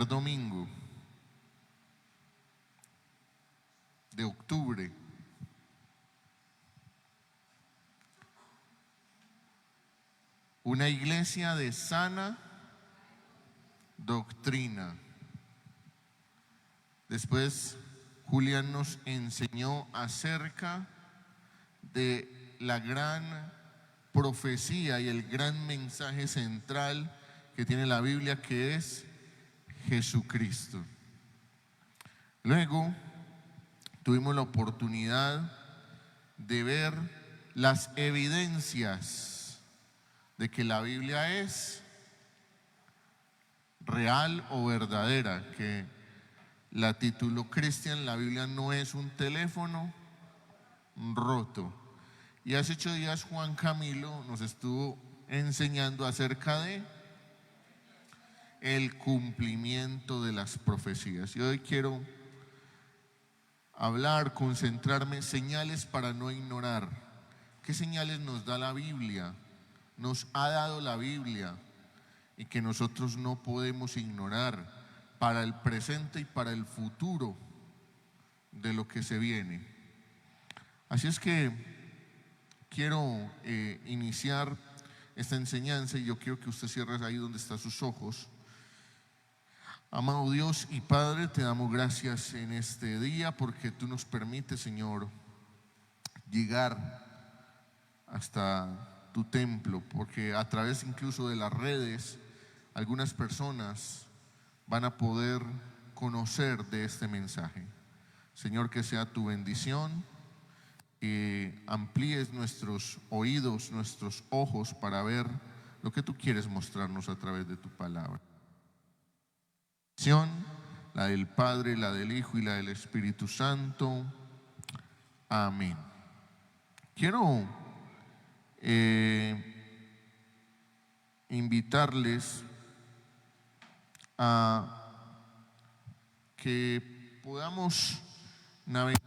primer domingo de octubre. Una iglesia de sana doctrina. Después Julián nos enseñó acerca de la gran profecía y el gran mensaje central que tiene la Biblia, que es Jesucristo. Luego tuvimos la oportunidad de ver las evidencias de que la Biblia es real o verdadera, que la tituló Cristian, la Biblia no es un teléfono roto. Y hace 8 días Juan Camilo nos estuvo enseñando acerca de el cumplimiento de las profecías. Y hoy quiero hablar, concentrarme, señales para no ignorar. ¿Qué señales nos da la Biblia? Nos ha dado la Biblia y que nosotros no podemos ignorar para el presente y para el futuro de lo que se viene. Así es que quiero iniciar esta enseñanza y yo quiero que usted cierre ahí donde están sus ojos. Amado Dios y Padre, te damos gracias en este día porque tú nos permites, Señor, llegar hasta tu templo, porque a través incluso de las redes algunas personas van a poder conocer de este mensaje. Señor, que sea tu bendición y amplíes nuestros oídos, nuestros ojos para ver lo que tú quieres mostrarnos a través de tu palabra. La del Padre, la del Hijo y la del Espíritu Santo. Amén. Quiero invitarles a que podamos navegar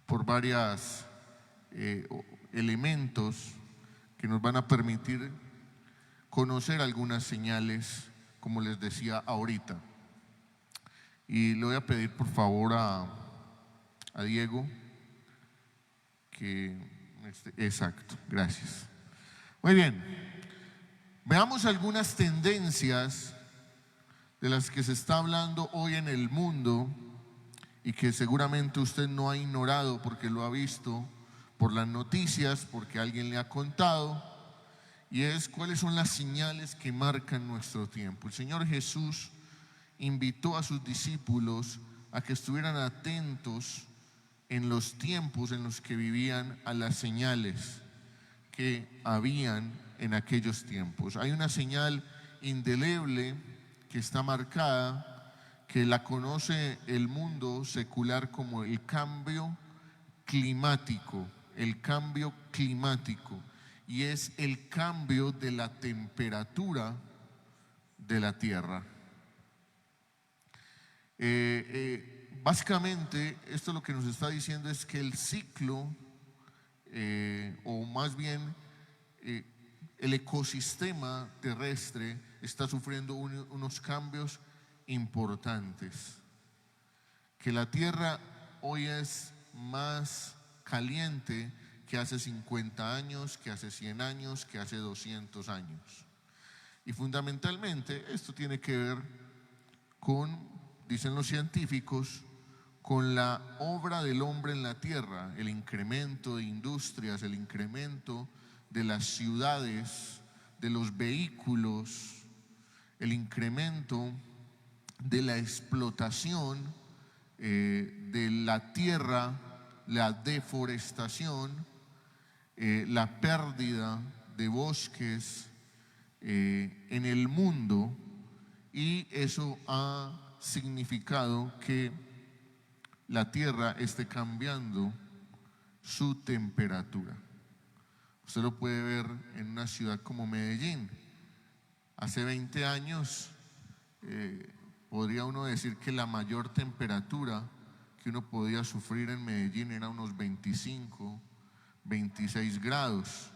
por varios elementos que nos van a permitir conocer algunas señales, como les decía ahorita. Y le voy a pedir por favor a Diego que exacto, gracias. Muy bien, veamos algunas tendencias de las que se está hablando hoy en el mundo y que seguramente usted no ha ignorado porque lo ha visto por las noticias, porque alguien le ha contado, y es cuáles son las señales que marcan nuestro tiempo. El Señor Jesús invitó a sus discípulos a que estuvieran atentos en los tiempos en los que vivían a las señales que habían en aquellos tiempos. Hay una señal indeleble que está marcada, que la conoce el mundo secular como el cambio climático, y es el cambio de la temperatura de la tierra. Básicamente esto lo que nos está diciendo es que el ciclo o más bien el ecosistema terrestre está sufriendo unos cambios importantes, que la tierra hoy es más caliente que hace 50 años, que hace 100 años, que hace 200 años. Y fundamentalmente esto tiene que ver con, dicen los científicos, con la obra del hombre en la tierra, el incremento de industrias, el incremento de las ciudades, de los vehículos, el incremento de la explotación de la tierra, la deforestación, la pérdida de bosques en el mundo, y eso ha significado que la tierra esté cambiando su temperatura. Usted lo puede ver en una ciudad como Medellín. Hace 20 años podría uno decir que la mayor temperatura que uno podía sufrir en Medellín era unos 25, 26 grados.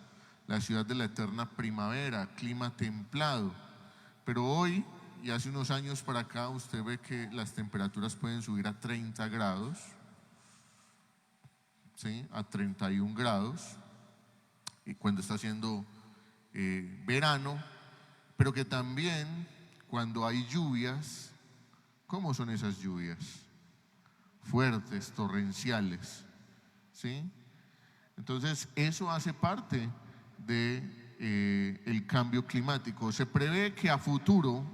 la ciudad de la eterna primavera, clima templado. Pero hoy y hace unos años para acá usted ve que las temperaturas pueden subir a 30 grados, ¿sí? A 31 grados, y cuando está haciendo verano, pero que también cuando hay lluvias, ¿cómo son esas lluvias? Fuertes, torrenciales, ¿sí? Entonces eso hace parte de el cambio climático. Se prevé que a futuro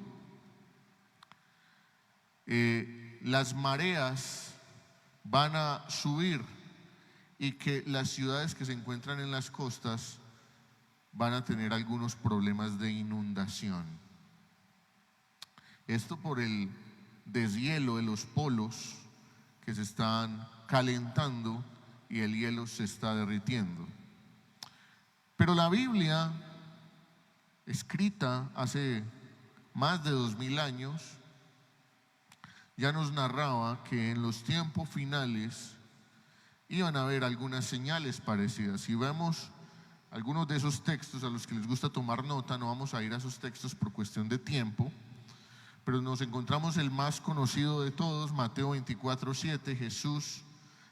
las mareas van a subir y que las ciudades que se encuentran en las costas van a tener algunos problemas de inundación. Esto por el deshielo de los polos que se están calentando y el hielo se está derritiendo. Pero la Biblia, escrita hace más de 2000 años, ya nos narraba que en los tiempos finales iban a haber algunas señales parecidas. Si vemos algunos de esos textos, a los que les gusta tomar nota, no vamos a ir a esos textos por cuestión de tiempo, pero nos encontramos el más conocido de todos, Mateo 24:7. Jesús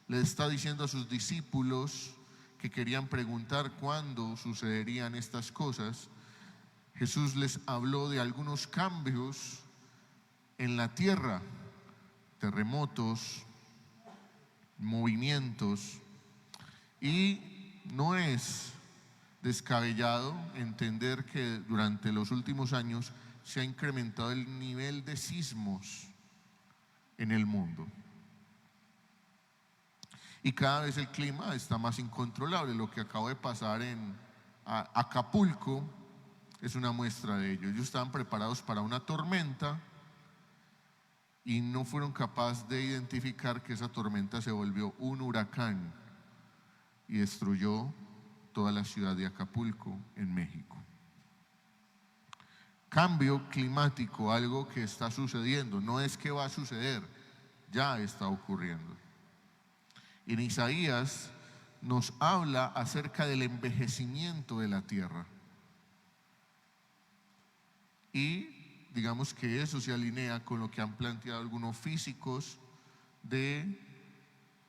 le está diciendo a sus discípulos que querían preguntar cuándo sucederían estas cosas. Jesús les habló de algunos cambios en la tierra, terremotos, movimientos, y no es descabellado entender que durante los últimos años se ha incrementado el nivel de sismos en el mundo. Y cada vez el clima está más incontrolable. Lo que acaba de pasar en Acapulco es una muestra de ello. Ellos estaban preparados para una tormenta y no fueron capaces de identificar que esa tormenta se volvió un huracán y destruyó toda la ciudad de Acapulco en México. Cambio climático, algo que está sucediendo, no es que va a suceder, ya está ocurriendo. En Isaías nos habla acerca del envejecimiento de la tierra. Y digamos que eso se alinea con lo que han planteado algunos físicos de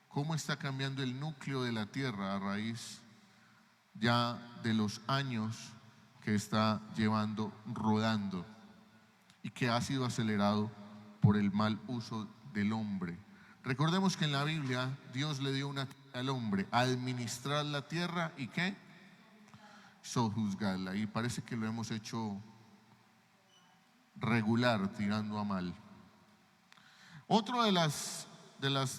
cómo está cambiando el núcleo de la tierra a raíz ya de los años que está llevando rodando y que ha sido acelerado por el mal uso del hombre. Recordemos que en la Biblia Dios le dio una tarea al hombre: administrar la tierra y ¿qué? Sojuzgarla. Y parece que lo hemos hecho regular, tirando a mal. Otra de las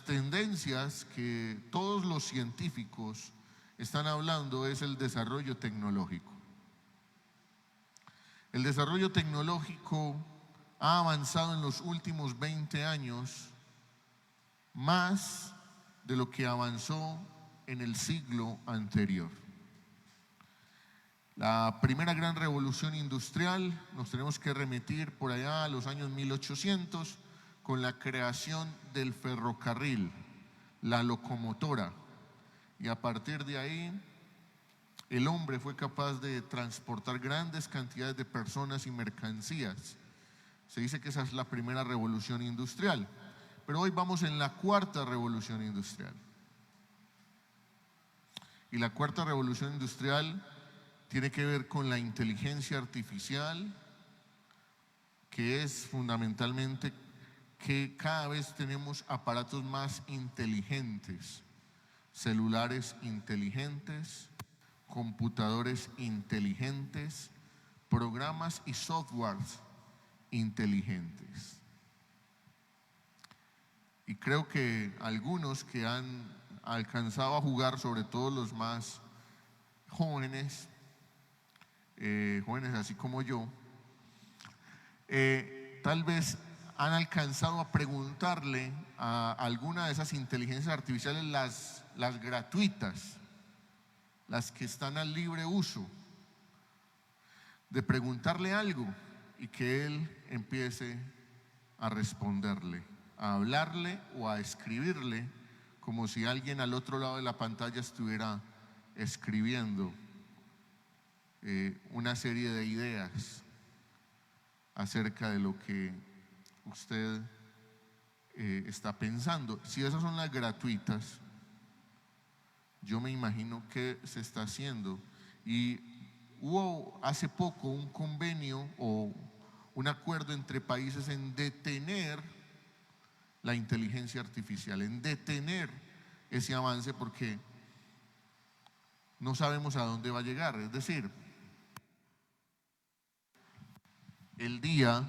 tendencias que todos los científicos están hablando es el desarrollo tecnológico. El desarrollo tecnológico ha avanzado en los últimos 20 años más de lo que avanzó en el siglo anterior. La primera gran revolución industrial, nos tenemos que remitir por allá a los años 1800 con la creación del ferrocarril, la locomotora, y a partir de ahí el hombre fue capaz de transportar grandes cantidades de personas y mercancías. Se dice que esa es la primera revolución industrial, pero hoy vamos en la cuarta revolución industrial. Y la cuarta revolución industrial tiene que ver con la inteligencia artificial, que es fundamentalmente que cada vez tenemos aparatos más inteligentes, celulares inteligentes, computadores inteligentes, programas y softwares inteligentes. Y creo que algunos que han alcanzado a jugar, sobre todo los más jóvenes, jóvenes así como yo, tal vez han alcanzado a preguntarle a alguna de esas inteligencias artificiales, las gratuitas, las que están al libre uso, de preguntarle algo y que él empiece a responderle, a hablarle o a escribirle, como si alguien al otro lado de la pantalla estuviera escribiendo una serie de ideas acerca de lo que usted está pensando. Si esas son las gratuitas, yo me imagino que se está haciendo. Y hubo hace poco un convenio o un acuerdo entre países en detener la inteligencia artificial, en detener ese avance, porque no sabemos a dónde va a llegar. Es decir, el día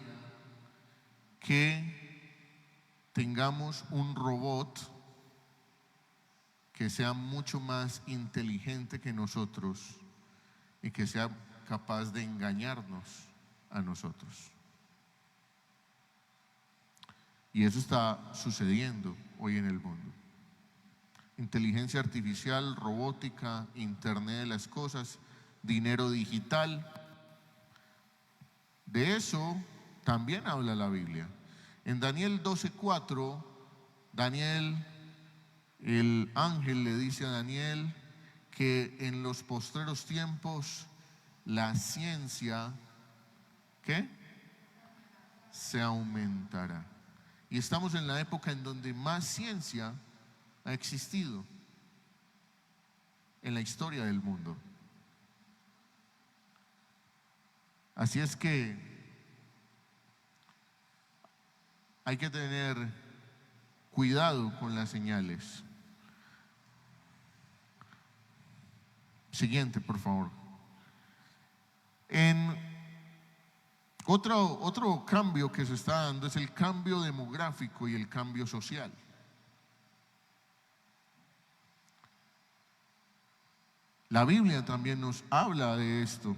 que tengamos un robot que sea mucho más inteligente que nosotros y que sea capaz de engañarnos a nosotros. Y eso está sucediendo hoy en el mundo. Inteligencia artificial, robótica, Internet de las cosas, dinero digital. De eso también habla la Biblia. En Daniel 12:4, Daniel, el ángel le dice a Daniel que en los postreros tiempos la ciencia, ¿qué? Se aumentará. Y estamos en la época en donde más ciencia ha existido en la historia del mundo. Así es que hay que tener cuidado con las señales. Siguiente, por favor. Otro cambio que se está dando es el cambio demográfico y el cambio social. La Biblia también nos habla de esto.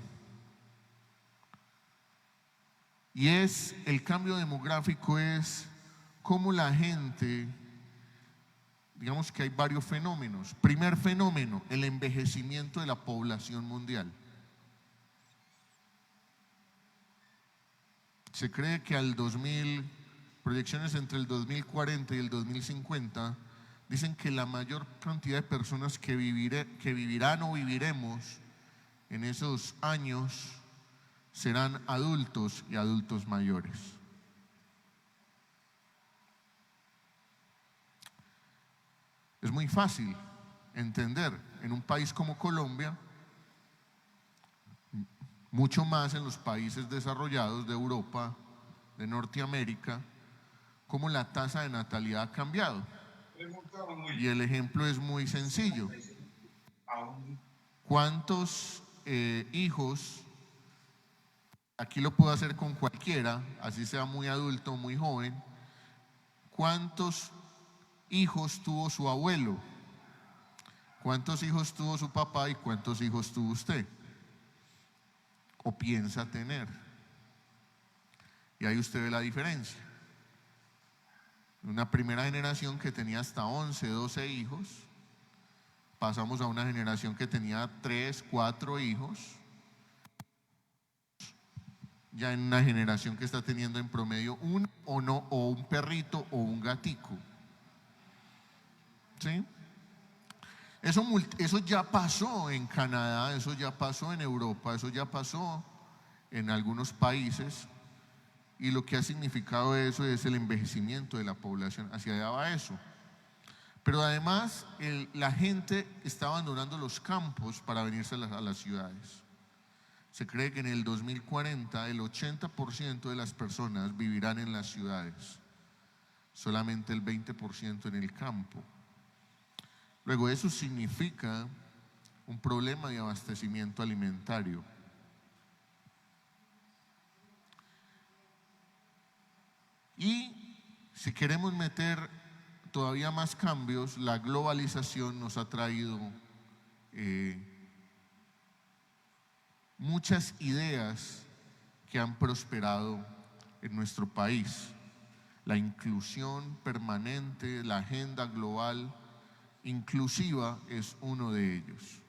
Y el cambio demográfico es cómo la gente, digamos que hay varios fenómenos. Primer fenómeno, el envejecimiento de la población mundial. Se cree que proyecciones entre el 2040 y el 2050, dicen que la mayor cantidad de personas que vivirán o viviremos en esos años serán adultos y adultos mayores. Es muy fácil entender en un país como Colombia, mucho más en los países desarrollados de Europa, de Norteamérica, cómo la tasa de natalidad ha cambiado. Y el ejemplo es muy sencillo. ¿Cuántos hijos, aquí lo puedo hacer con cualquiera, así sea muy adulto o muy joven, cuántos hijos tuvo su abuelo? ¿Cuántos hijos tuvo su papá y cuántos hijos tuvo usted? ¿O piensa tener? Y ahí usted ve la diferencia. Una primera generación que tenía hasta 11, 12 hijos, pasamos a una generación que tenía 3, 4 hijos, ya en una generación que está teniendo en promedio uno o un perrito o un gatico. ¿Sí? Eso ya pasó en Canadá, eso ya pasó en Europa, eso ya pasó en algunos países, y lo que ha significado eso es el envejecimiento de la población. Hacia allá va eso. Pero además la gente está abandonando los campos para venirse a las ciudades. Se cree que en el 2040 el 80% de las personas vivirán en las ciudades, solamente el 20% en el campo. Luego eso significa un problema de abastecimiento alimentario. Y si queremos meter todavía más cambios, la globalización nos ha traído muchas ideas que han prosperado en nuestro país. La inclusión permanente, la agenda global inclusiva es uno de ellos.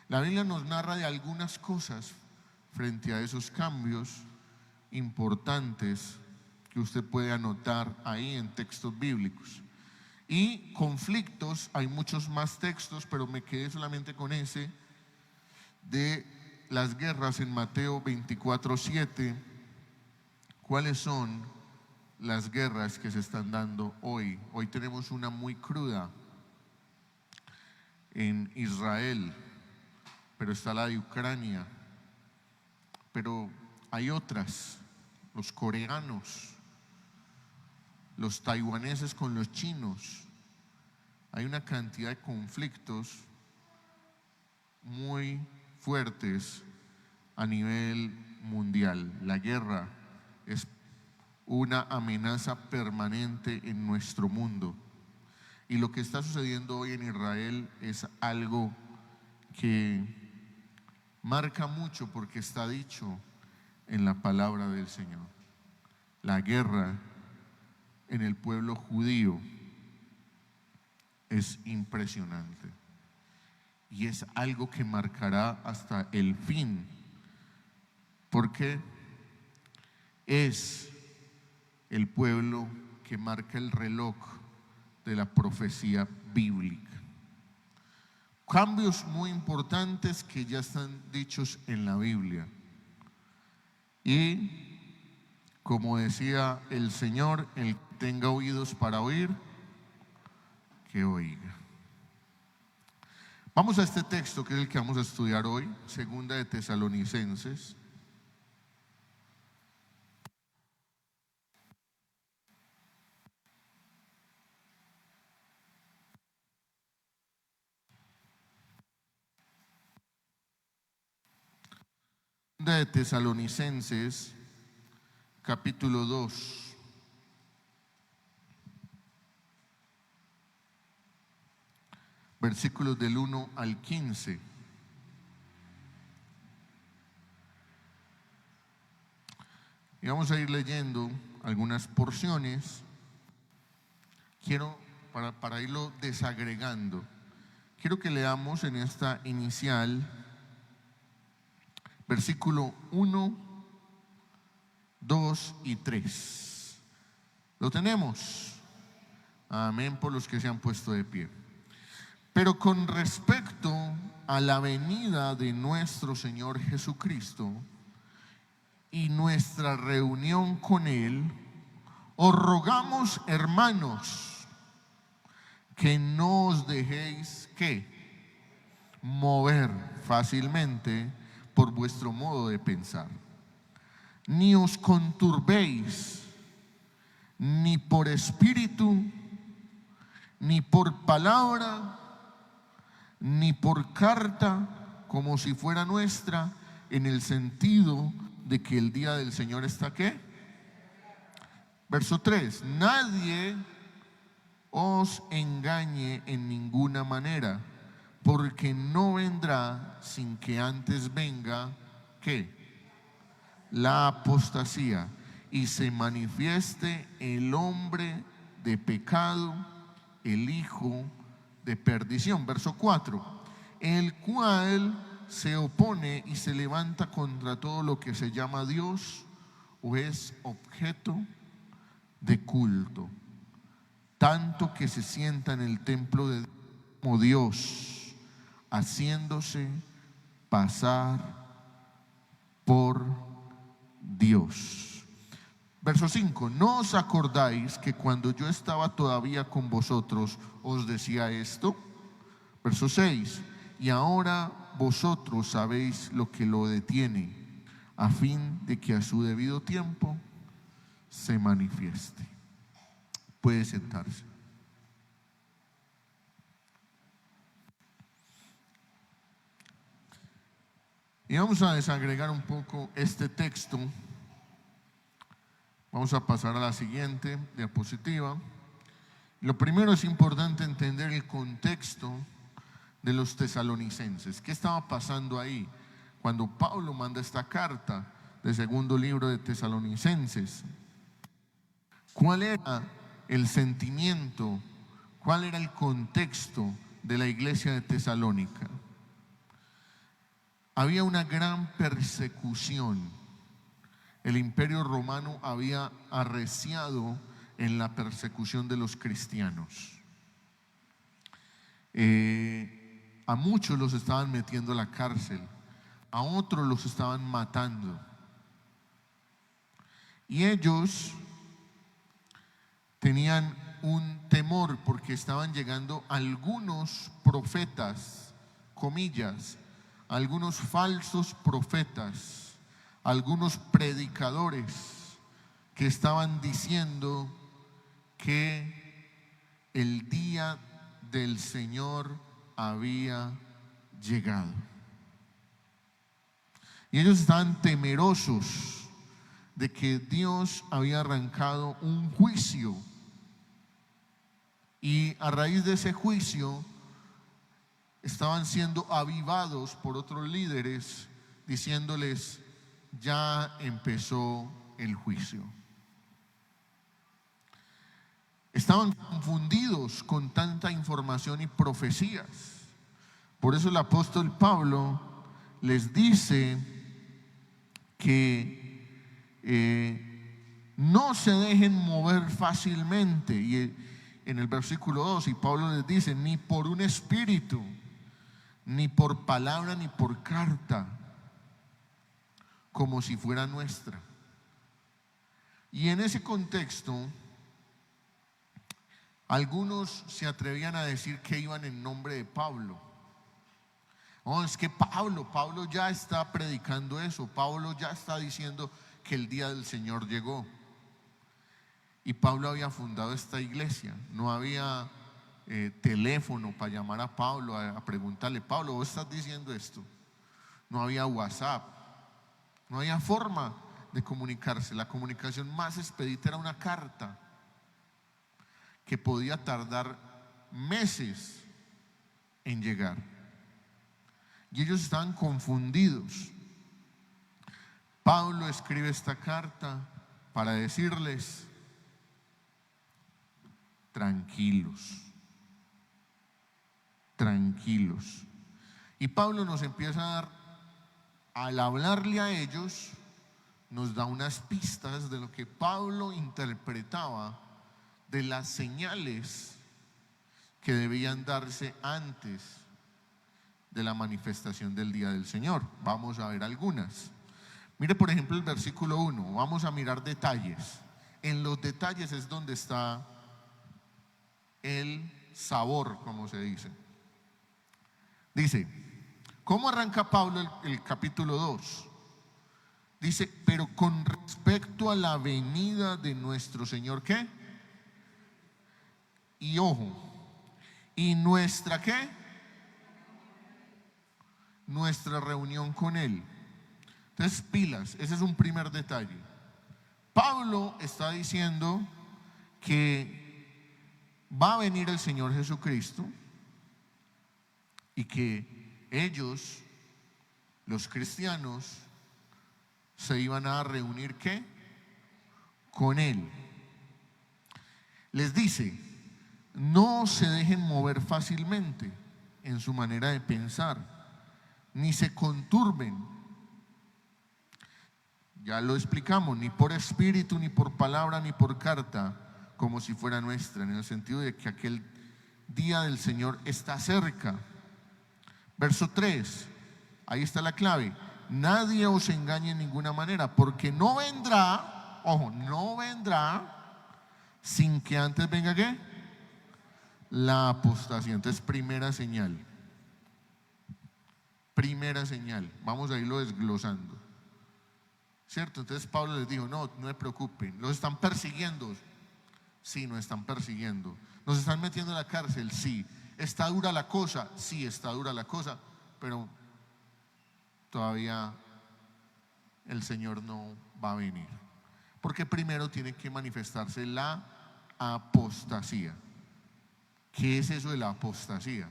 La Biblia nos narra de algunas cosas frente a esos cambios importantes que usted puede anotar ahí en textos bíblicos. Y conflictos, hay muchos más textos, pero me quedé solamente con ese de las guerras en Mateo 24:7, ¿cuáles son las guerras que se están dando hoy? Hoy tenemos una muy cruda en Israel, pero está la de Ucrania, pero hay otras, los coreanos, los taiwaneses con los chinos. Hay una cantidad de conflictos muy fuertes a nivel mundial. La guerra es una amenaza permanente en nuestro mundo. Y lo que está sucediendo hoy en Israel es algo que marca mucho porque está dicho en la palabra del Señor. La guerra en el pueblo judío es impresionante y es algo que marcará hasta el fin, porque es el pueblo que marca el reloj de la profecía bíblica. Cambios muy importantes que ya están dichos en la Biblia. Y como decía el Señor, el que tenga oídos para oír, que oiga. Vamos a este texto que es el que vamos a estudiar hoy, segunda de Tesalonicenses. Segunda de Tesalonicenses, capítulo 2. Versículos del 1 al 15. Y vamos a ir leyendo algunas porciones. Quiero, para irlo desagregando, quiero que leamos en esta inicial, versículo 1, 2 y 3. ¿Lo tenemos? Amén por los que se han puesto de pie. Pero con respecto a la venida de nuestro Señor Jesucristo y nuestra reunión con Él, os rogamos, hermanos, que no os dejéis mover fácilmente por vuestro modo de pensar, ni os conturbéis, ni por espíritu, ni por palabra, ni por carta, como si fuera nuestra, en el sentido de que el día del Señor está ¿qué? Verso 3: nadie os engañe en ninguna manera, porque no vendrá sin que antes venga ¿qué? La apostasía, y se manifieste el hombre de pecado, el hijo de perdición. Verso 4: el cual se opone y se levanta contra todo lo que se llama Dios o es objeto de culto, tanto que se sienta en el templo de Dios como Dios, haciéndose pasar por Dios. Verso 5: ¿no os acordáis que cuando yo estaba todavía con vosotros os decía esto? Verso 6: y ahora vosotros sabéis lo que lo detiene, a fin de que a su debido tiempo se manifieste. Puede sentarse. Y vamos a desagregar un poco este texto. Vamos a pasar a la siguiente diapositiva. Lo primero, es importante entender el contexto de los tesalonicenses. ¿Qué estaba pasando ahí cuando Pablo manda esta carta del segundo libro de Tesalonicenses? ¿Cuál era el sentimiento? ¿Cuál era el contexto de la iglesia de Tesalónica? Había una gran persecución. El imperio romano había arreciado en la persecución de los cristianos. A muchos los estaban metiendo a la cárcel, a a otros los estaban matando. Y ellos tenían un temor porque estaban llegando algunos profetas, comillas, algunos falsos profetas, algunos predicadores que estaban diciendo que el día del Señor había llegado. Y ellos estaban temerosos de que Dios había arrancado un juicio, y a raíz de ese juicio estaban siendo avivados por otros líderes diciéndoles: ya empezó el juicio. Estaban confundidos con tanta información y profecías. Por eso el apóstol Pablo les dice que no se dejen mover fácilmente. Y en el versículo 2, y Pablo les dice: ni por un espíritu, ni por palabra, ni por carta, como si fuera nuestra. Y en ese contexto, algunos se atrevían a decir que iban en nombre de Pablo. Oh, es que Pablo ya está predicando eso, Pablo ya está diciendo que el día del Señor llegó. Y Pablo había fundado esta iglesia, no había teléfono para llamar a Pablo a preguntarle: Pablo, ¿vos estás diciendo esto? No había WhatsApp, no había forma de comunicarse. La comunicación más expedita era una carta que podía tardar meses en llegar. Y ellos estaban confundidos. Pablo escribe esta carta para decirles: tranquilos, tranquilos. Y Pablo nos empieza a dar, al hablarle a ellos, nos da unas pistas de lo que Pablo interpretaba de las señales que debían darse antes de la manifestación del día del Señor. Vamos a ver algunas. Mire, por ejemplo, el versículo 1. Vamos a mirar detalles. En los detalles es donde está el sabor, como se dice. Dice, ¿cómo arranca Pablo el capítulo 2? Dice: pero con respecto a la venida de nuestro Señor, ¿qué? Y ojo, ¿y nuestra qué? Nuestra reunión con Él. Entonces, pilas, ese es un primer detalle. Pablo está diciendo que va a venir el Señor Jesucristo y que ellos, los cristianos, se iban a reunir ¿qué? Con Él. Les dice: no se dejen mover fácilmente en su manera de pensar, ni se conturben. Ya lo explicamos: ni por espíritu, ni por palabra, ni por carta, como si fuera nuestra, en el sentido de que aquel día del Señor está cerca. Verso 3, ahí está la clave: nadie os engañe en ninguna manera, porque no vendrá, ojo, no vendrá sin que antes venga ¿qué? La apostasía. Entonces, primera señal. Primera señal. Vamos a irlo desglosando, ¿cierto? Entonces Pablo les dijo: no se preocupen, los están persiguiendo. Sí, nos están persiguiendo. Nos están metiendo en la cárcel. Sí. ¿Está dura la cosa? Sí, está dura la cosa, pero todavía el Señor no va a venir, porque primero tiene que manifestarse la apostasía. ¿Qué es eso de la apostasía?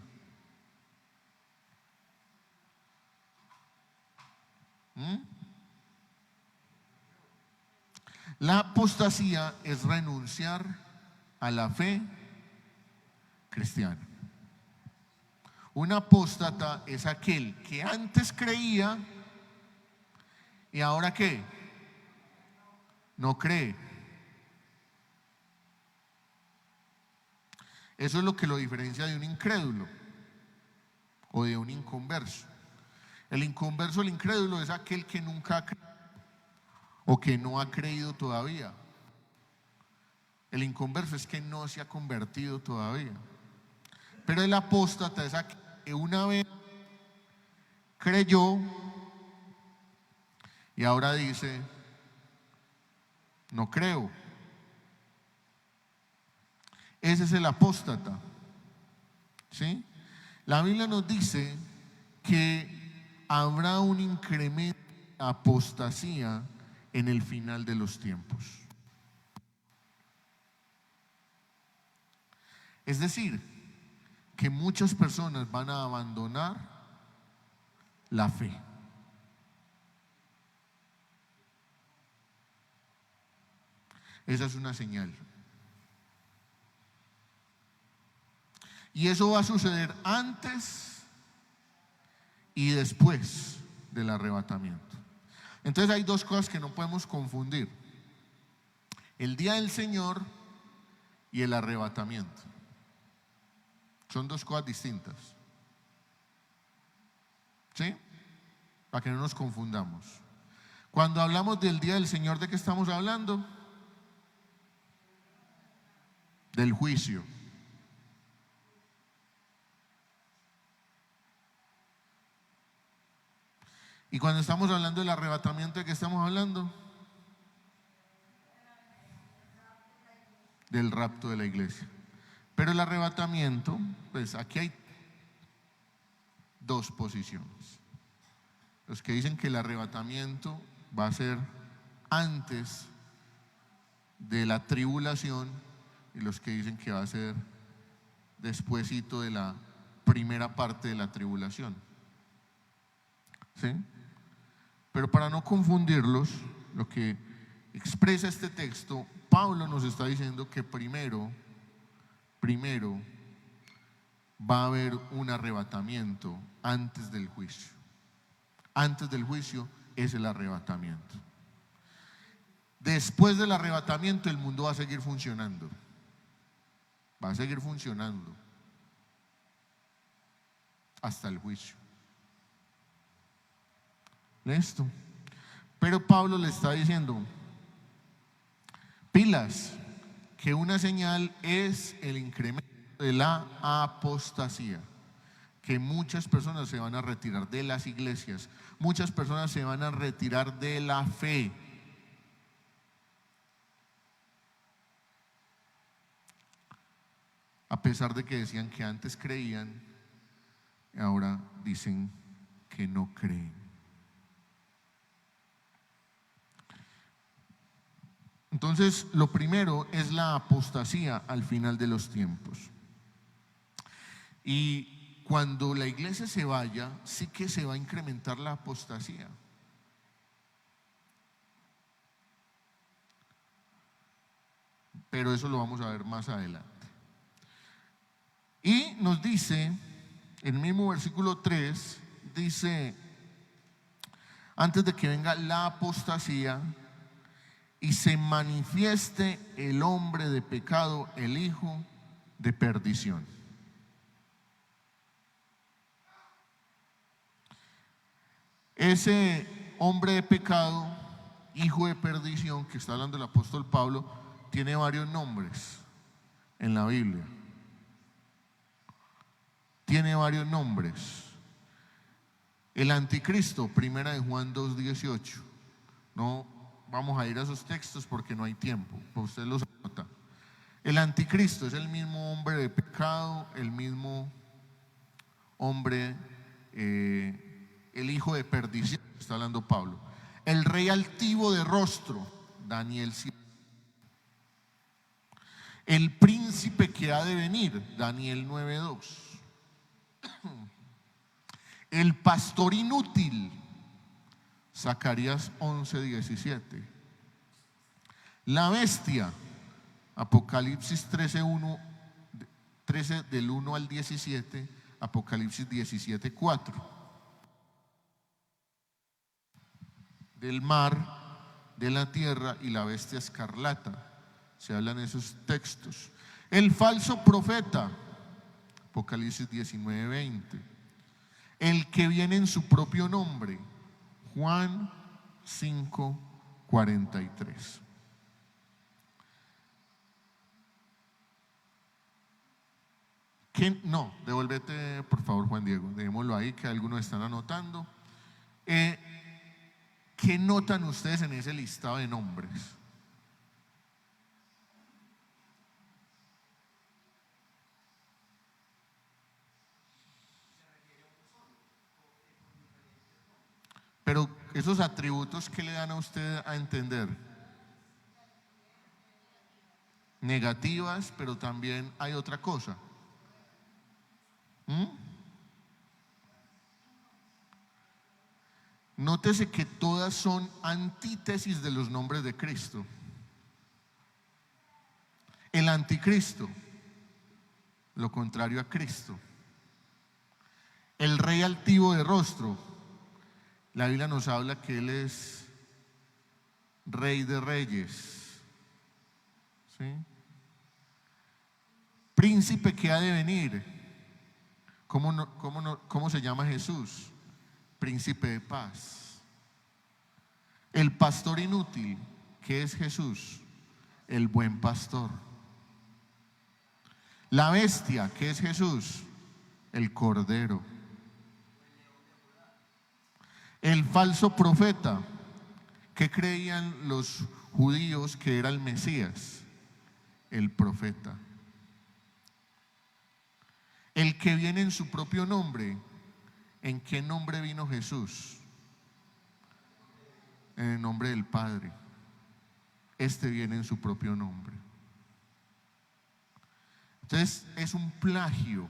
La apostasía es renunciar a la fe cristiana. Un apóstata es aquel que antes creía y ahora ¿qué? No cree. Eso es lo que lo diferencia de un incrédulo o de un inconverso. El inconverso, el incrédulo, es aquel que nunca ha creído o que no ha creído todavía. El inconverso es que no se ha convertido todavía. Pero el apóstata es aquel que una vez creyó y ahora dice: no creo. Ese es el apóstata, ¿sí? La Biblia nos dice que habrá un incremento de apostasía en el final de los tiempos. Es decir, que muchas personas van a abandonar la fe. Esa es una señal. Y eso va a suceder antes y después del arrebatamiento. Entonces hay dos cosas que no podemos confundir: el día del Señor y el arrebatamiento. Son dos cosas distintas, ¿sí? Para que no nos confundamos. Cuando hablamos del día del Señor, ¿de qué estamos hablando? Del juicio. Y cuando estamos hablando del arrebatamiento, ¿de qué estamos hablando? Del rapto de la iglesia. Pero el arrebatamiento, pues aquí hay dos posiciones. Los que dicen que el arrebatamiento va a ser antes de la tribulación y los que dicen que va a ser despuesito de la primera parte de la tribulación, ¿sí? Pero para no confundirlos, lo que expresa este texto, Pablo nos está diciendo que primero va a haber un arrebatamiento antes del juicio. Antes del juicio es el arrebatamiento. Después del arrebatamiento el mundo va a seguir funcionando. Va a seguir funcionando hasta el juicio. ¿Listo? Pero Pablo le está diciendo: pilas, que una señal es el incremento de la apostasía, que muchas personas se van a retirar de las iglesias, muchas personas se van a retirar de la fe. A pesar de que decían que antes creían, ahora dicen que no creen. Entonces, lo primero es la apostasía al final de los tiempos. Y cuando la iglesia se vaya, sí que se va a incrementar la apostasía. Pero eso lo vamos a ver más adelante. Y nos dice, en el mismo versículo 3, dice: antes de que venga la apostasía y se manifieste el hombre de pecado, el hijo de perdición. Ese hombre de pecado, hijo de perdición, que está hablando el apóstol Pablo, tiene varios nombres en la Biblia. Tiene varios nombres. El anticristo, primera de Juan 2:18. No vamos a ir a esos textos porque no hay tiempo, pues usted los anota. El anticristo es el mismo hombre de pecado, el mismo hombre, el hijo de perdición, está hablando Pablo. El rey altivo de rostro, Daniel 7. El príncipe que ha de venir, Daniel 9:2. El pastor inútil, Zacarías 11:17. La bestia, Apocalipsis 13:1, 13 del 1 al 17, Apocalipsis 17:4. Del mar, de la tierra y la bestia escarlata, se hablan esos textos. El falso profeta, Apocalipsis 19:20. El que viene en su propio nombre. Juan 5:43. No, devuélvete por favor, Juan Diego, dejémoslo ahí que algunos están anotando. ¿Qué notan ustedes en ese listado de nombres? Pero esos atributos, ¿qué le dan a usted a entender? Negativas, pero también hay otra cosa. Nótese que todas son antítesis de los nombres de Cristo. El anticristo, lo contrario a Cristo. El rey altivo de rostro, la Biblia nos habla que Él es Rey de Reyes, ¿sí? Príncipe que ha de venir. ¿Cómo se llama Jesús? Príncipe de paz. El pastor inútil, ¿qué es Jesús? El buen pastor. La bestia, ¿qué es Jesús? El cordero. El falso profeta, ¿qué creían los judíos que era el Mesías? El profeta. El que viene en su propio nombre, ¿en qué nombre vino Jesús? En el nombre del Padre. Este viene en su propio nombre. Entonces es un plagio.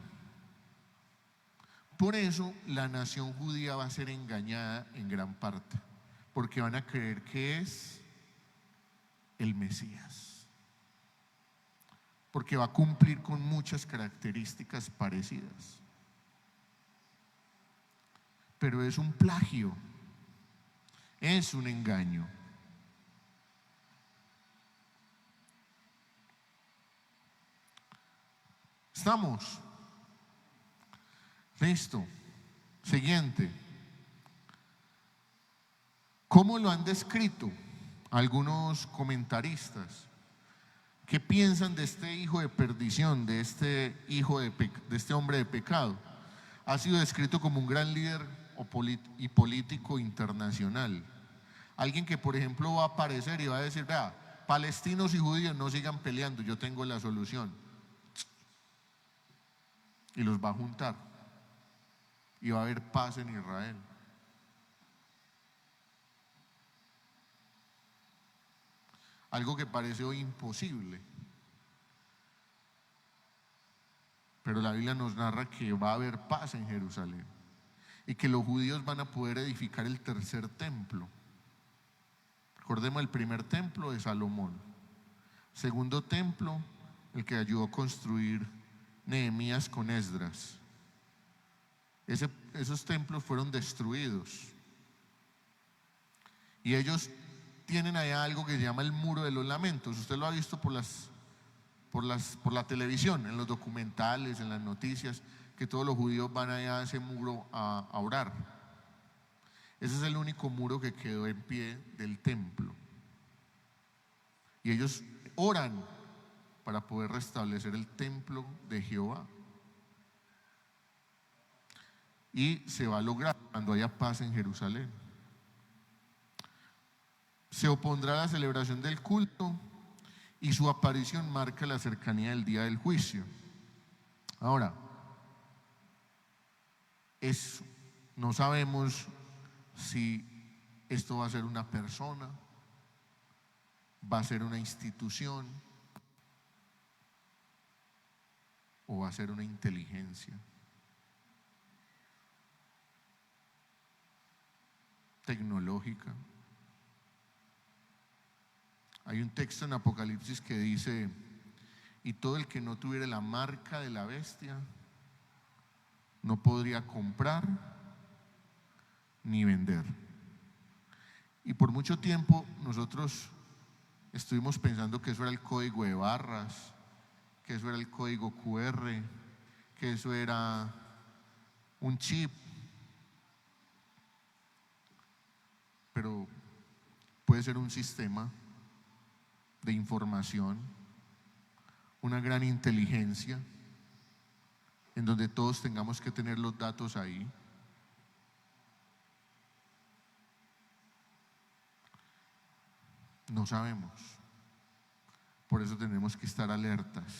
Por eso la nación judía va a ser engañada en gran parte, porque van a creer que es el Mesías, porque va a cumplir con muchas características parecidas. Pero es un plagio, es un engaño. ¿Estamos? Listo. Siguiente. ¿Cómo lo han descrito algunos comentaristas? ¿Qué piensan de este hijo de perdición, de este hijo de este hombre de pecado? Ha sido descrito como un gran líder y político internacional. Alguien que, por ejemplo, va a aparecer y va a decir: vea, palestinos y judíos no sigan peleando, yo tengo la solución. Y los va a juntar. Y va a haber paz en Israel. Algo que parece hoy imposible. Pero la Biblia nos narra que va a haber paz en Jerusalén y que los judíos van a poder edificar el tercer templo. Recordemos el primer templo de Salomón. Segundo templo, el que ayudó a construir Nehemías con Esdras. Esos templos fueron destruidos. Y ellos tienen allá algo que se llama el Muro de los Lamentos. Usted lo ha visto por la televisión, en los documentales, en las noticias, que todos los judíos van allá a ese muro a orar. Ese es el único muro que quedó en pie del templo. Y ellos oran para poder restablecer el templo de Jehová. Y se va a lograr cuando haya paz en Jerusalén. Se opondrá a la celebración del culto y su aparición marca la cercanía del día del juicio. Ahora, no sabemos si esto va a ser una persona, va a ser una institución o va a ser una inteligencia tecnológica. Hay un texto en Apocalipsis que dice: y todo el que no tuviera la marca de la bestia no podría comprar ni vender. Y por mucho tiempo nosotros estuvimos pensando que eso era el código de barras, que eso era el código QR, que eso era un chip, pero puede ser un sistema de información, una gran inteligencia, en donde todos tengamos que tener los datos ahí. No sabemos. Por eso tenemos que estar alertas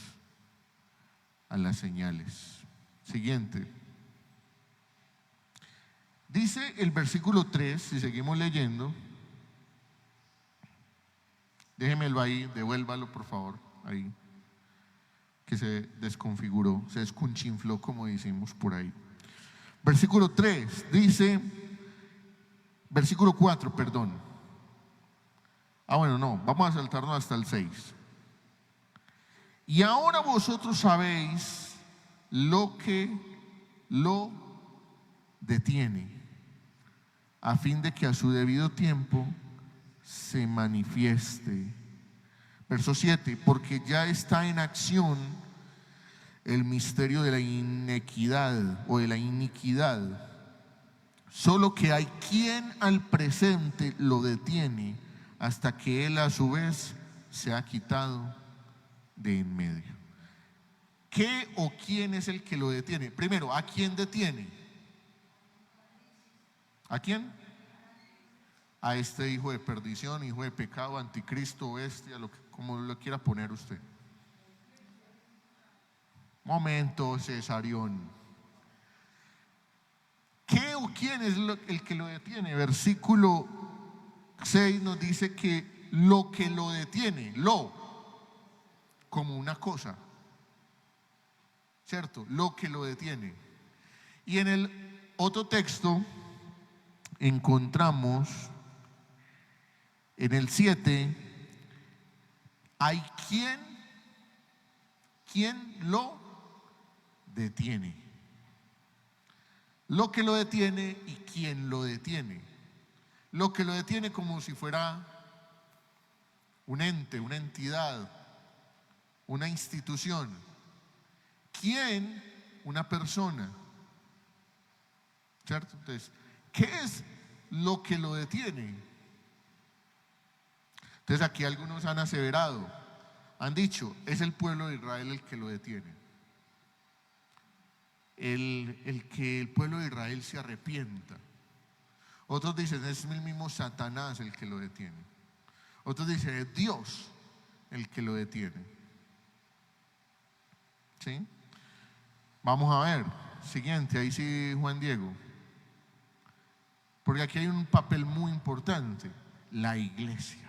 a las señales. Siguiente. Dice el versículo 3, si seguimos leyendo, déjemelo ahí, devuélvalo por favor, ahí, que se desconfiguró, se descunchinfló como decimos por ahí. Versículo 3 dice, versículo 4, perdón. Bueno, no, vamos a saltarnos hasta el 6. Y ahora vosotros sabéis lo que lo detiene, a fin de que a su debido tiempo se manifieste. Verso 7, porque ya está en acción el misterio de la inequidad o de la iniquidad, solo que hay quien al presente lo detiene hasta que él a su vez se ha quitado de en medio. ¿Qué o quién es el que lo detiene? Primero, ¿a quién detiene? ¿A quién? A este hijo de perdición, hijo de pecado, anticristo, bestia, como lo quiera poner usted. Momento, Cesarión. ¿Qué o quién es el que lo detiene? Versículo 6 nos dice que lo que lo detiene, como una cosa, ¿cierto? Lo que lo detiene. Y en el otro texto encontramos en el 7, hay quien lo detiene. Lo que lo detiene y quién lo detiene. Lo que lo detiene como si fuera un ente, una entidad, una institución. ¿Quién? Una persona. ¿Cierto? Entonces, ¿qué es lo que lo detiene? Entonces aquí algunos han aseverado, han dicho, es el pueblo de Israel el que lo detiene. El que el pueblo de Israel se arrepienta. Otros dicen, es el mismo Satanás el que lo detiene. Otros dicen, es Dios el que lo detiene. ¿Sí? Vamos a ver, siguiente, ahí sí Juan Diego. Porque aquí hay un papel muy importante, la iglesia.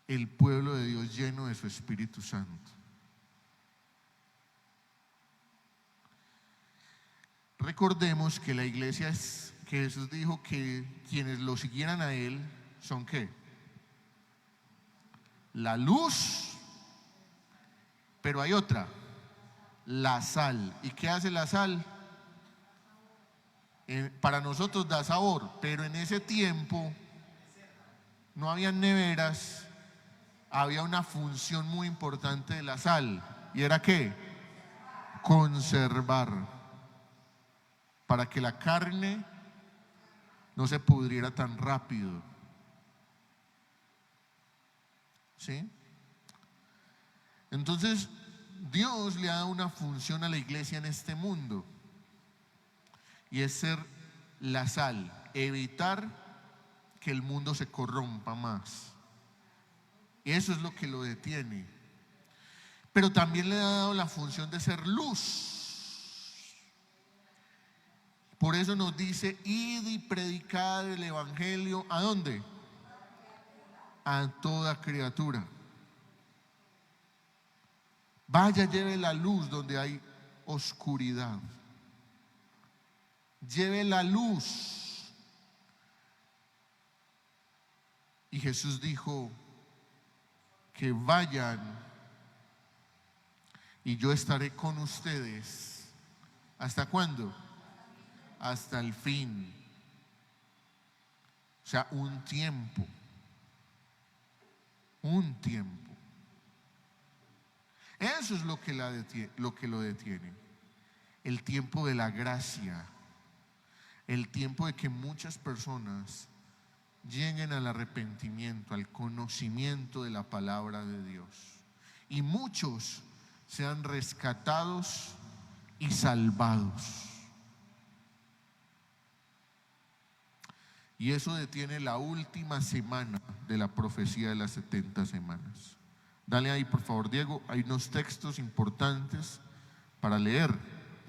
El pueblo de Dios lleno de su Espíritu Santo. Recordemos que la iglesia es, que Jesús dijo que quienes lo siguieran a Él son ¿qué? La luz, pero hay otra, la sal. ¿Y qué hace la sal? Para nosotros da sabor, pero en ese tiempo no había neveras. Había una función muy importante de la sal, y era ¿qué? Conservar, para que la carne no se pudriera tan rápido. ¿Sí? Entonces Dios le ha dado una función a la iglesia en este mundo, y es ser la sal, evitar que el mundo se corrompa más. Eso es lo que lo detiene. Pero también le ha dado la función de ser luz. Por eso nos dice, id y predicad el evangelio, ¿a dónde? A toda criatura. Vaya, lleve la luz donde hay oscuridad. Lleve la luz. Y Jesús dijo que vayan y yo estaré con ustedes. ¿Hasta cuándo? Hasta el fin. O sea, un tiempo. Un tiempo. Eso es lo que lo detiene. El tiempo de la gracia. el tiempo de que muchas personas lleguen al arrepentimiento, al conocimiento de la palabra de Dios, y muchos sean rescatados y salvados. Y eso detiene la última semana de la profecía de las 70 semanas. Dale ahí, por favor, Diego. Hay unos textos importantes para leer.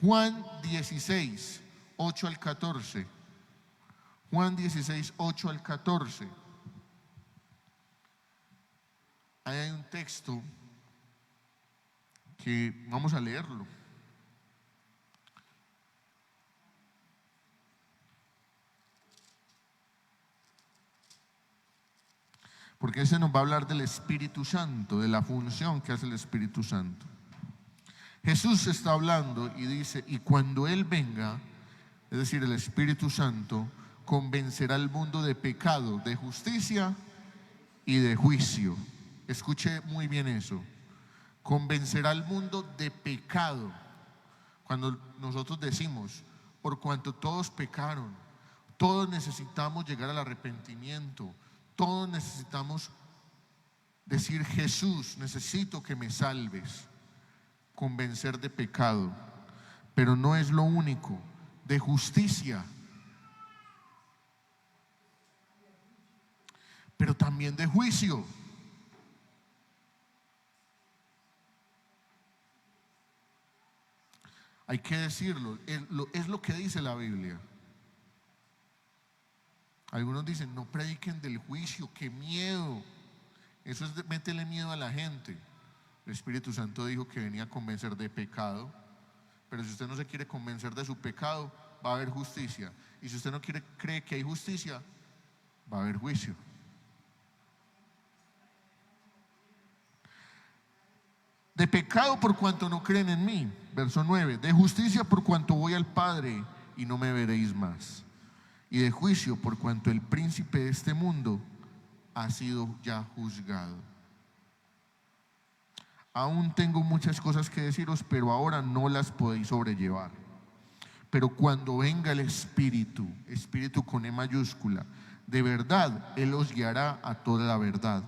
Juan 16, 8 al 14. Juan 16, 8 al 14. Ahí hay un texto que vamos a leerlo. Porque ese nos va a hablar del Espíritu Santo, de la función que hace el Espíritu Santo. Jesús está hablando y dice: y cuando Él venga, es decir, el Espíritu Santo, convencerá al mundo de pecado, de justicia y de juicio. Escuche muy bien eso. Convencerá al mundo de pecado. Cuando nosotros decimos, por cuanto todos pecaron, todos necesitamos llegar al arrepentimiento, todos necesitamos decir: Jesús, necesito que me salves. Convencer de pecado, pero no es lo único, de justicia, pero también de juicio. Hay que decirlo, es lo que dice la Biblia. Algunos dicen: no prediquen del juicio, qué miedo. Eso es métele miedo a la gente. El Espíritu Santo dijo que venía a convencer de pecado, pero si usted no se quiere convencer de su pecado, va a haber justicia. Y si usted no cree que hay justicia, va a haber juicio. De pecado por cuanto no creen en mí, verso 9. De justicia por cuanto voy al Padre y no me veréis más. Y de juicio por cuanto el príncipe de este mundo ha sido ya juzgado. Aún tengo muchas cosas que deciros, pero ahora no las podéis sobrellevar. Pero cuando venga el Espíritu, Espíritu con E mayúscula, de verdad, Él os guiará a toda la verdad,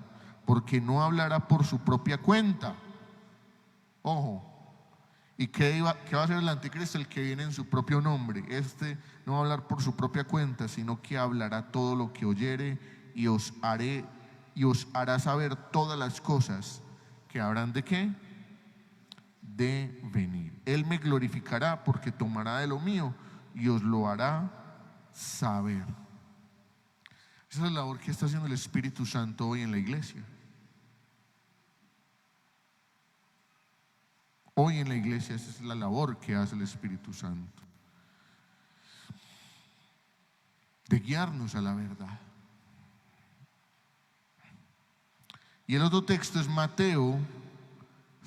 porque no hablará por su propia cuenta. Ojo. ¿Y qué va a hacer el anticristo? El que viene en su propio nombre. Este no va a hablar por su propia cuenta, sino que hablará todo lo que oyere y os hará saber todas las cosas que habrán de ¿qué? De venir. Él me glorificará porque tomará de lo mío y os lo hará saber. Esa es la labor que está haciendo el Espíritu Santo hoy en la iglesia. Hoy en la iglesia esa es la labor que hace el Espíritu Santo, de guiarnos a la verdad. Y el otro texto es Mateo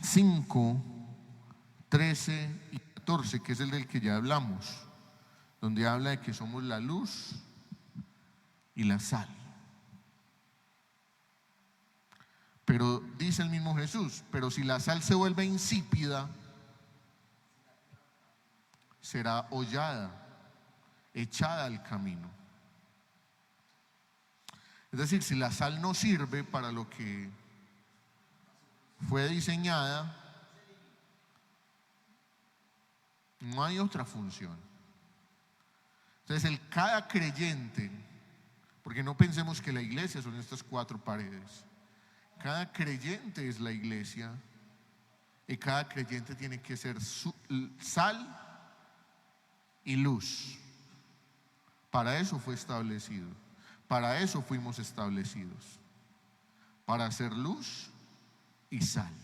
5, 13 y 14, que es el del que ya hablamos, donde habla de que somos la luz y la sal. Pero dice el mismo Jesús: pero si la sal se vuelve insípida, será hollada, echada al camino. Es decir, si la sal no sirve para lo que fue diseñada, no hay otra función. Entonces cada creyente, porque no pensemos que la iglesia son estas cuatro paredes, cada creyente es la iglesia, y cada creyente tiene que ser sal y luz. Para eso fue establecido, para eso fuimos establecidos, para ser luz y sal,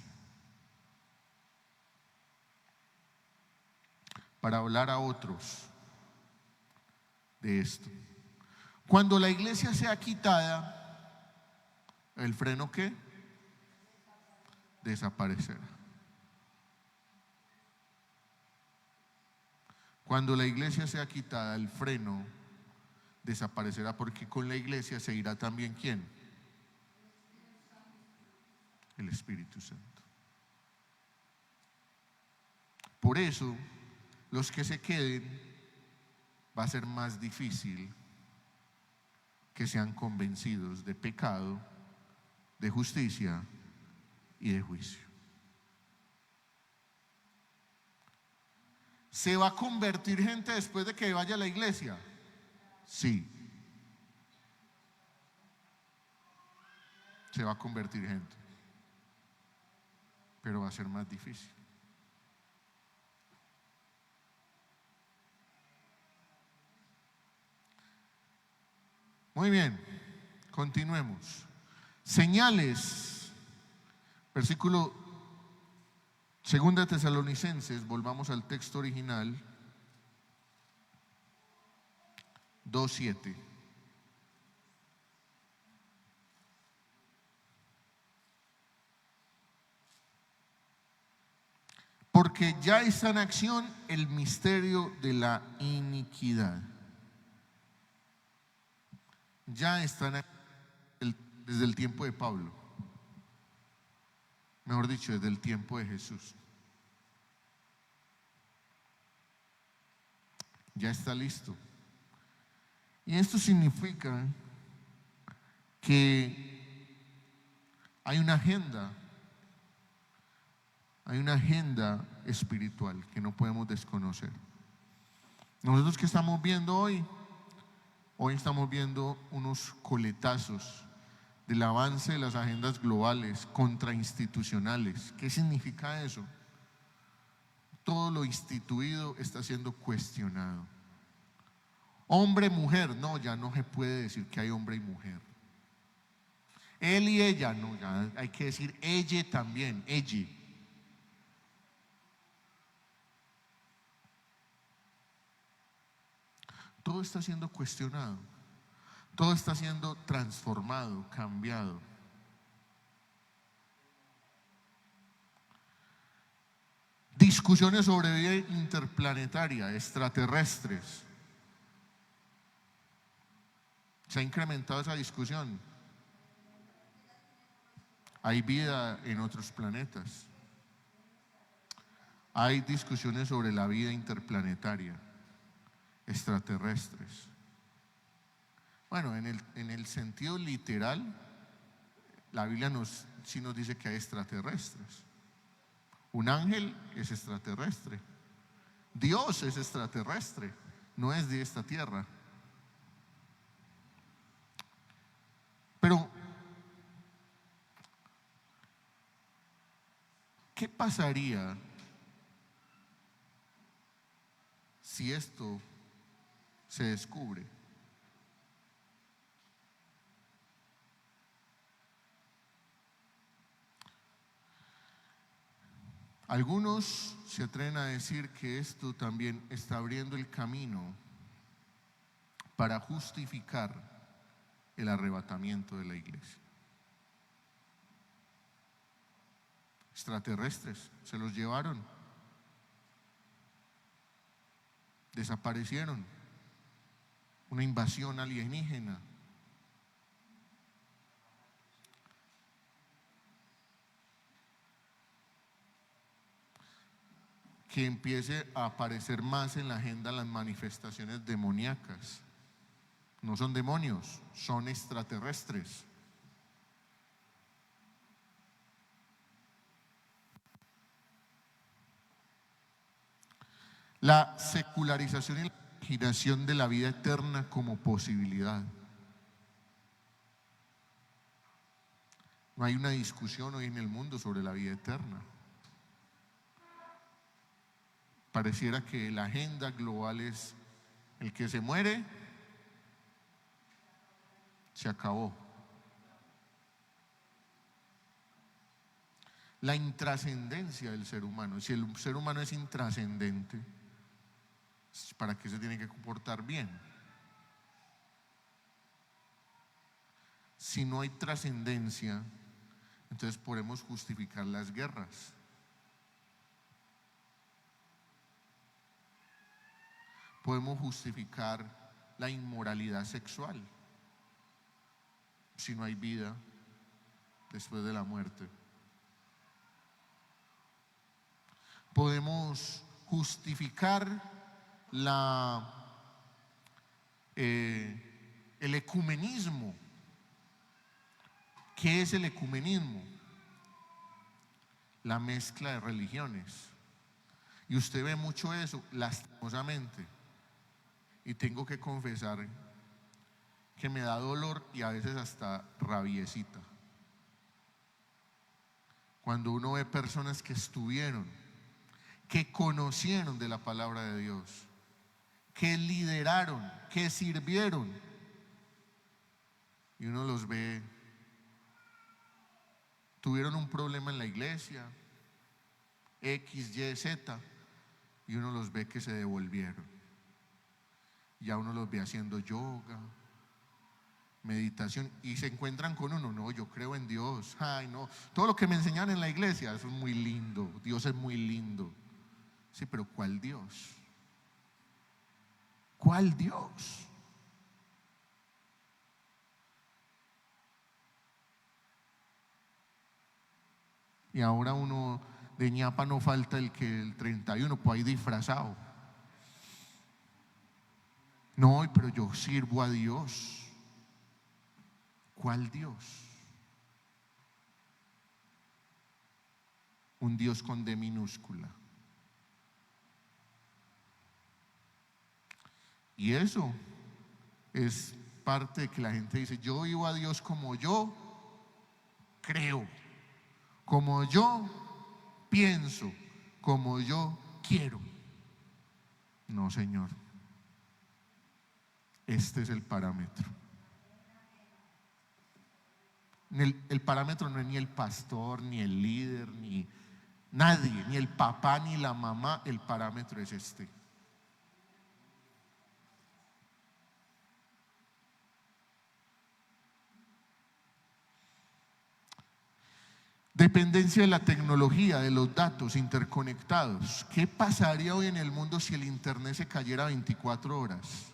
para hablar a otros de esto. Cuando la iglesia sea quitada, ¿el freno qué? Desaparecerá. Cuando la iglesia sea quitada, el freno desaparecerá, porque con la iglesia se irá también ¿quién? El Espíritu Santo. Por eso, los que se queden va a ser más difícil que sean convencidos de pecado, de justicia y de juicio. ¿Se va a convertir gente después de que vaya a la iglesia? Sí. Se va a convertir gente, pero va a ser más difícil. Muy bien, continuemos. Señales, versículo 2 de Tesalonicenses, volvamos al texto original, 2:7. Porque ya está en acción el misterio de la iniquidad. Ya está en acción desde el tiempo de Pablo. Mejor dicho, desde el tiempo de Jesús. Ya está listo. Y esto significa que hay una agenda espiritual que no podemos desconocer. Nosotros que estamos viendo hoy estamos viendo unos coletazos del avance de las agendas globales contrainstitucionales. ¿Qué significa eso? Todo lo instituido está siendo cuestionado. Hombre, mujer, no, ya no se puede decir que hay hombre y mujer. Él y ella, no, ya hay que decir ella también, ella. Todo está siendo cuestionado, todo está siendo transformado, cambiado. Discusiones sobre vida interplanetaria, extraterrestres. Se ha incrementado esa discusión. Hay vida en otros planetas. Hay discusiones sobre la vida interplanetaria, extraterrestres. Bueno, en el sentido literal, la Biblia sí nos dice que hay extraterrestres. Un ángel es extraterrestre. Dios es extraterrestre, no es de esta tierra. Pero, ¿qué pasaría si esto se descubre? Algunos se atreven a decir que esto también está abriendo el camino para justificar el arrebatamiento de la iglesia. Extraterrestres, se los llevaron, desaparecieron, una invasión alienígena. Que empiece a aparecer más en la agenda las manifestaciones demoníacas. No son demonios, son extraterrestres. La secularización y la imaginación de la vida eterna como posibilidad. No hay una discusión hoy en el mundo sobre la vida eterna. Pareciera que la agenda global es el que se muere, se acabó. La intrascendencia del ser humano. Si el ser humano es intrascendente, ¿para qué se tiene que comportar bien? Si no hay trascendencia, entonces podemos justificar las guerras. Podemos justificar la inmoralidad sexual si no hay vida después de la muerte. Podemos justificar la el ecumenismo. ¿Qué es el ecumenismo? La mezcla de religiones. Y usted ve mucho eso, lastimosamente. Y tengo que confesar que me da dolor y a veces hasta rabiecita. Cuando uno ve personas que estuvieron, que conocieron de la palabra de Dios, que lideraron, que sirvieron, y uno los ve, tuvieron un problema en la iglesia, X, Y, Z, y uno los ve que se devolvieron. Ya uno los ve haciendo yoga, meditación, y se encuentran con uno, no, yo creo en Dios, ay no, todo lo que me enseñan en la iglesia, eso es muy lindo, Dios es muy lindo. Sí, pero ¿cuál Dios? ¿Cuál Dios? Y ahora uno de ñapa no falta el que el 31, pues ahí disfrazado. No, pero yo sirvo a Dios. ¿Cuál Dios? Un Dios con D minúscula. Y eso es parte de que la gente dice, yo vivo a Dios como yo creo, como yo pienso, como yo quiero. No, Señor. Este es el parámetro. El parámetro no es ni el pastor, ni el líder, ni nadie, ni el papá, ni la mamá. El parámetro es este. Dependencia de la tecnología, de los datos interconectados. ¿Qué pasaría hoy en el mundo si el internet se cayera 24 horas?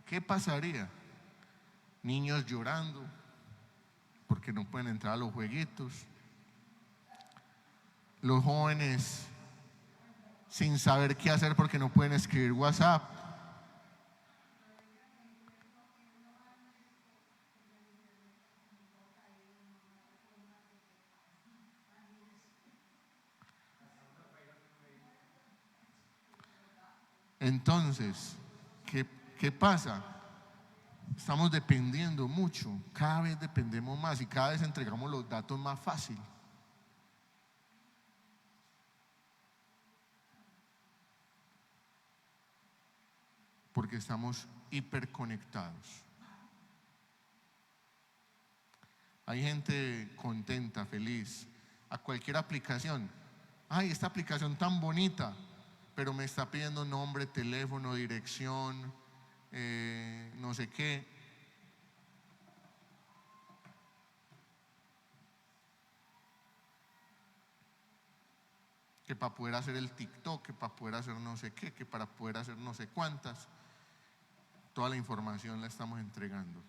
¿Qué pasaría? Niños llorando porque no pueden entrar a los jueguitos. Los jóvenes sin saber qué hacer porque no pueden escribir WhatsApp. Entonces, ¿qué pasa? Estamos dependiendo mucho, cada vez dependemos más y cada vez entregamos los datos más fácil. Porque estamos hiperconectados. Hay gente contenta, feliz, a cualquier aplicación. Ay, esta aplicación tan bonita, pero me está pidiendo nombre, teléfono, dirección, no sé qué. Que para poder hacer el TikTok, que para poder hacer no sé qué, que para poder hacer no sé cuántas. Toda la información la estamos entregando.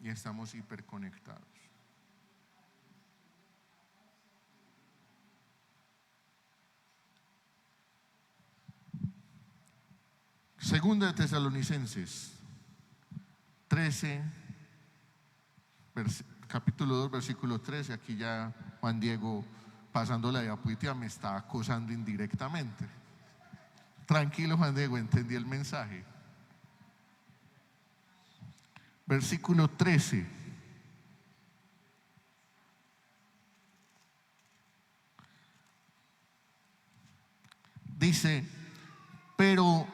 Y estamos hiperconectados. Segunda de Tesalonicenses 13, capítulo 2, versículo 13. Aquí ya Juan Diego, pasando la diapositiva, me está acosando indirectamente. Tranquilo, Juan Diego, entendí el mensaje. Versículo 13. Dice, pero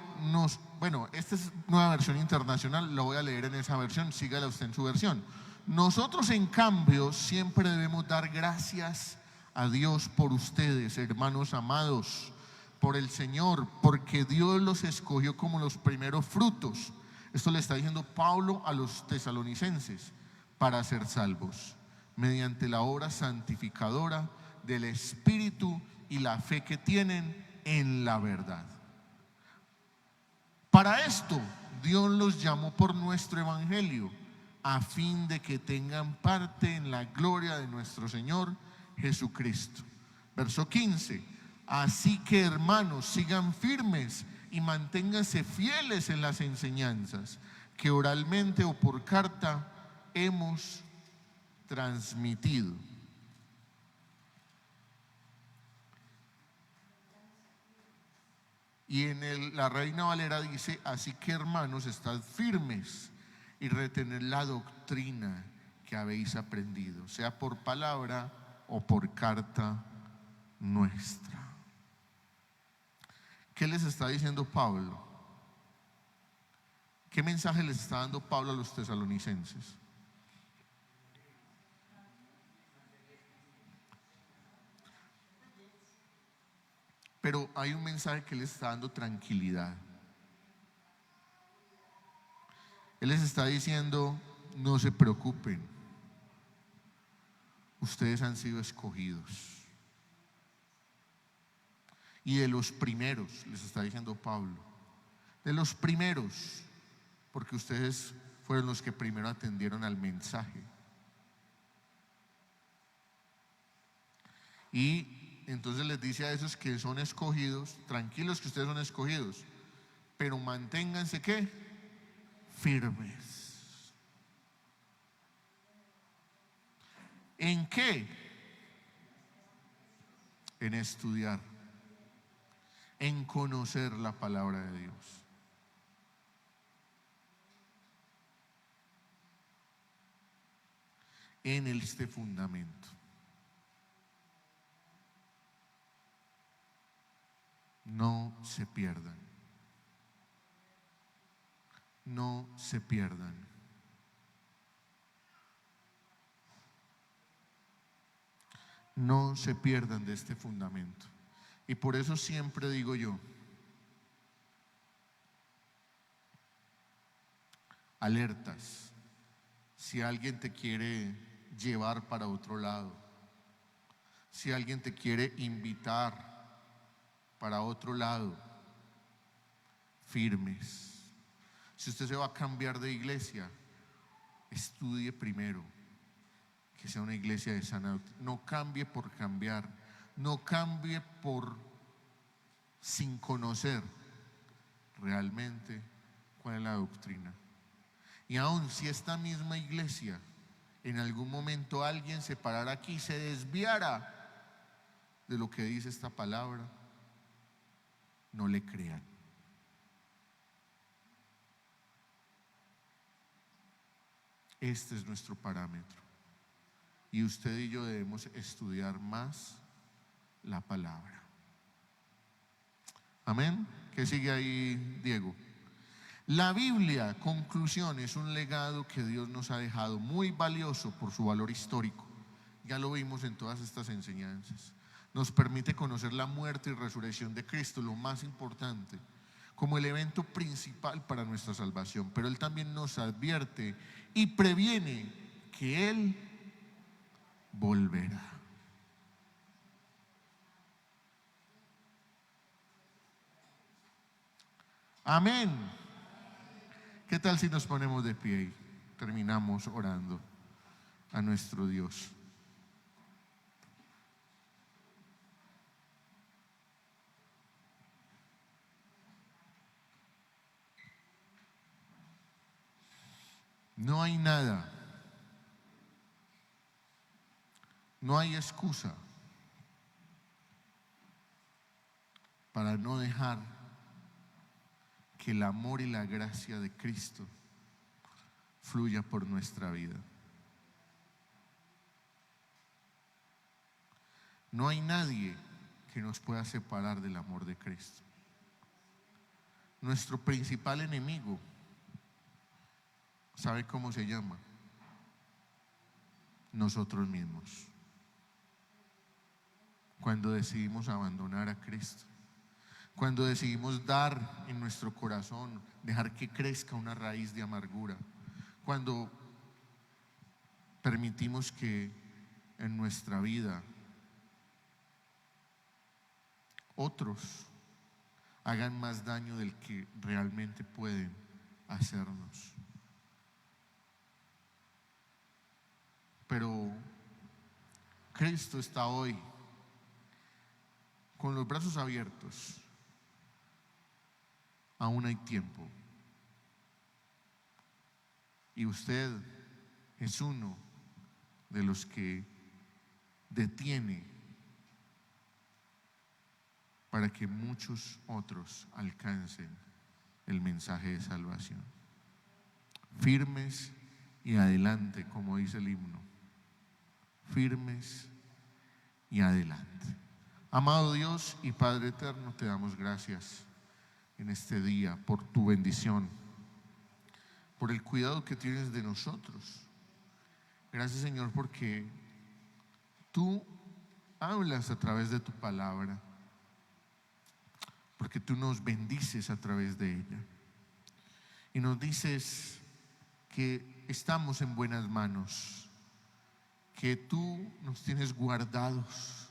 esta es nueva versión internacional, lo voy a leer en esa versión, sígala usted en su versión. Nosotros, en cambio, siempre debemos dar gracias a Dios por ustedes, hermanos amados, por el Señor, porque Dios los escogió como los primeros frutos. Esto le está diciendo Pablo a los tesalonicenses, para ser salvos, mediante la obra santificadora del Espíritu y la fe que tienen en la verdad. Para esto Dios los llamó por nuestro evangelio, a fin de que tengan parte en la gloria de nuestro Señor Jesucristo. Verso 15. Así que, hermanos, sigan firmes y manténganse fieles en las enseñanzas que oralmente o por carta hemos transmitido. Y en la Reina Valera dice: así que, hermanos, estad firmes y retened la doctrina que habéis aprendido, sea por palabra o por carta nuestra. ¿Qué les está diciendo Pablo? ¿Qué mensaje les está dando Pablo a los tesalonicenses? Pero hay un mensaje que les está dando tranquilidad. Él les está diciendo: no se preocupen, ustedes han sido escogidos. Y de los primeros, les está diciendo Pablo, de los primeros, porque ustedes fueron los que primero atendieron al mensaje. Y entonces les dice a esos que son escogidos: tranquilos que ustedes son escogidos, pero manténganse ¿qué? Firmes. ¿En qué? En estudiar, en conocer la palabra de Dios. En este fundamento. No se pierdan. No se pierdan. No se pierdan de este fundamento. Y por eso siempre digo yo: alertas. Si alguien te quiere llevar para otro lado, si alguien te quiere invitar para otro lado, firmes. Si usted se va a cambiar de iglesia, estudie primero que sea una iglesia de sana doctrina. No cambie por cambiar, no cambie por sin conocer realmente cuál es la doctrina. Y aun si esta misma iglesia en algún momento alguien se parara aquí y se desviara de lo que dice esta palabra, no le crean. Este es nuestro parámetro. Y usted y yo debemos estudiar más la palabra. Amén. ¿Qué sigue ahí, Diego? La Biblia, conclusión, es un legado que Dios nos ha dejado muy valioso por su valor histórico. Ya lo vimos en todas estas enseñanzas. Nos permite conocer la muerte y resurrección de Cristo, lo más importante, como el evento principal para nuestra salvación. Pero Él también nos advierte y previene que Él volverá. Amén. ¿Qué tal si nos ponemos de pie y terminamos orando a nuestro Dios? No hay nada, no hay excusa para no dejar que el amor y la gracia de Cristo fluya por nuestra vida. No hay nadie que nos pueda separar del amor de Cristo. Nuestro principal enemigo, ¿sabe cómo se llama? Nosotros mismos. Cuando decidimos abandonar a Cristo, cuando decidimos dar en nuestro corazón, dejar que crezca una raíz de amargura, cuando permitimos que en nuestra vida otros hagan más daño del que realmente pueden hacernos. Pero Cristo está hoy con los brazos abiertos. Aún hay tiempo. Y usted es uno de los que detiene para que muchos otros alcancen el mensaje de salvación. Firmes y adelante, como dice el himno. Firmes y adelante. Amado Dios y Padre eterno, te damos gracias en este día por tu bendición, por el cuidado que tienes de nosotros. Gracias, Señor, porque tú hablas a través de tu palabra, porque tú nos bendices a través de ella y nos dices que estamos en buenas manos, que tú nos tienes guardados,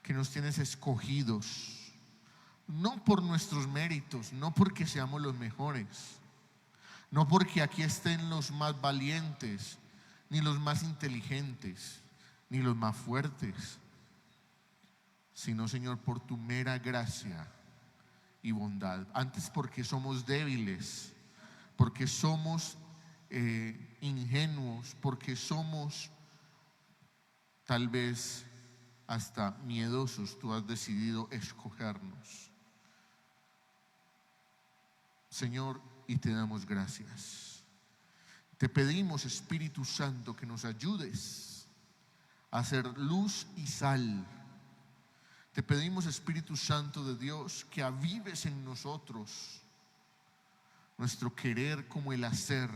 que nos tienes escogidos, no por nuestros méritos, no porque seamos los mejores, no porque aquí estén los más valientes, ni los más inteligentes, ni los más fuertes, sino, Señor, por tu mera gracia y bondad. Antes porque somos débiles, porque somos ingenuos, porque somos tal vez hasta miedosos, tú has decidido escogernos, Señor, y te damos gracias. Te pedimos, Espíritu Santo, que nos ayudes a ser luz y sal. Te pedimos, Espíritu Santo de Dios, que avives en nosotros nuestro querer como el hacer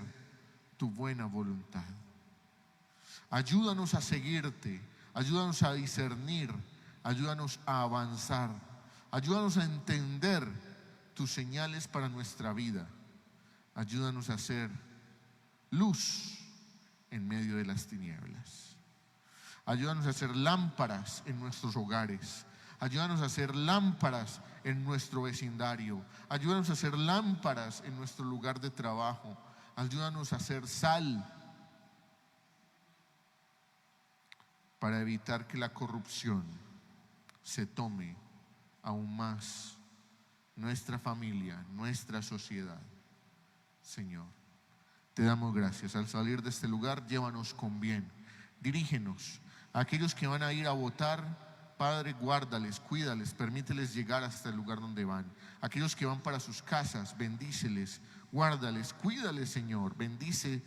tu buena voluntad. Ayúdanos a seguirte, ayúdanos a discernir, ayúdanos a avanzar, ayúdanos a entender tus señales para nuestra vida. Ayúdanos a ser luz en medio de las tinieblas. Ayúdanos a ser lámparas en nuestros hogares. Ayúdanos a ser lámparas en nuestro vecindario. Ayúdanos a ser lámparas en nuestro lugar de trabajo. Ayúdanos a ser sal para evitar que la corrupción se tome aún más nuestra familia, nuestra sociedad. Señor, te damos gracias. Al salir de este lugar, llévanos con bien. Dirígenos. A aquellos que van a ir a votar, Padre, guárdales, cuídales, permíteles llegar hasta el lugar donde van. Aquellos que van para sus casas, bendíceles, guárdales, cuídales, Señor. Bendice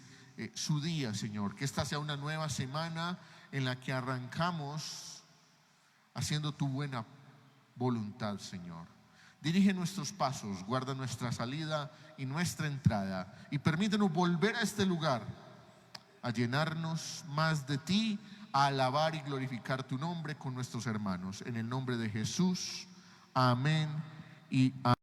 su día, Señor. Que esta sea una nueva semana en la que arrancamos haciendo tu buena voluntad, Señor. Dirige nuestros pasos, guarda nuestra salida y nuestra entrada, y permítenos volver a este lugar a llenarnos más de ti, a alabar y glorificar tu nombre con nuestros hermanos. En el nombre de Jesús, amén y amén.